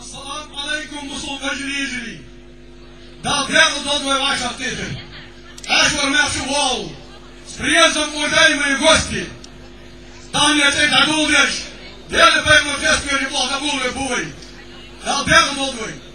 السلام عليكم بصوت اجري يجري دال بياخد ضوء وعشر تيتر اشور ما شوال سبريزم ودايما يغوستي دانيا تيت عدول يش ديال بين الفيسكو اللي بلاغ ابوي ابوي دال بياخد ضوء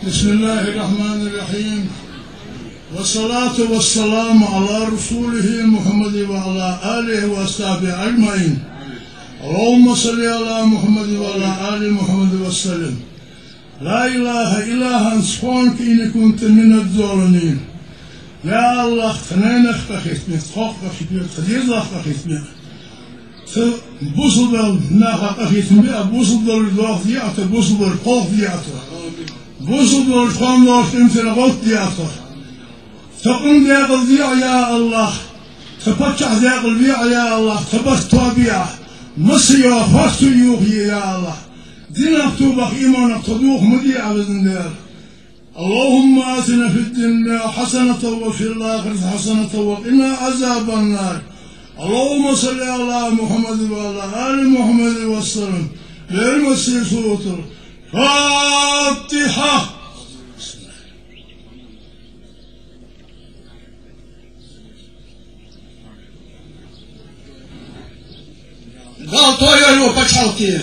بسم الله الرحمن الرحيم والصلاة والسلام على رسوله محمد وعلى آله وأصحابه أجمعين. اللهم صل على محمد وعلى آل محمد وسلم. لا إله إلا أنت سبحانك إني كنت من الظالمين. يا الله تنينك بخيتني تخوك بخيتني تديزك بخيتني تبوصل ناخك بخيتني بوصل الضغط دياته بوصل الخوف دياته بوصل الخوف دياته انت الغوط دياته تقوم دياغل ديا يا الله تبتع دياغل بيع يا الله تبتع بيع مصيا فاستو يوخي يا الله دينا اكتوبك إيمانك تدوخ مديع بزن ديال اللهم آتنا في الدنيا حسنة وفي الآخرة حسنة وقنا عذاب النار. اللهم صل على محمد وعلى آل محمد وسلم بالمسيح سوتر فاتحة. Дал Твое его почалки.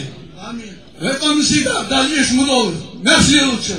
В этом всегда в дальнейшем много. Merci лучше.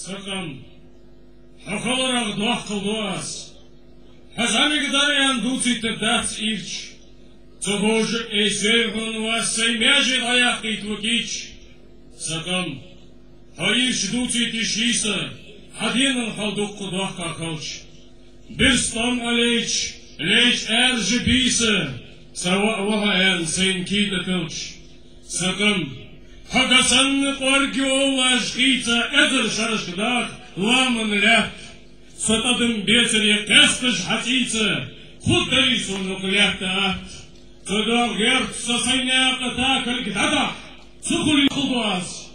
Sakın, hak olarak dua kıldıwas. Hazami gdariyan ducite dats ilç. Цогоже эйсергон вас сеймяжи лаяхит вукич. Sakın, hayış ducite şisa, hadinin halduk kudvaka kalç. Bir stam aleyç, leyç erji bisa, sava vaha en senkide kılç. Sakın, Hagasan orgio lajgita ezer şarışkıdak lamın leh. Satadım beseriye kestış hatice, kudari sonluk lehta. Kıdar gert sasayna kıtakal gdada, sukuli kudvaz.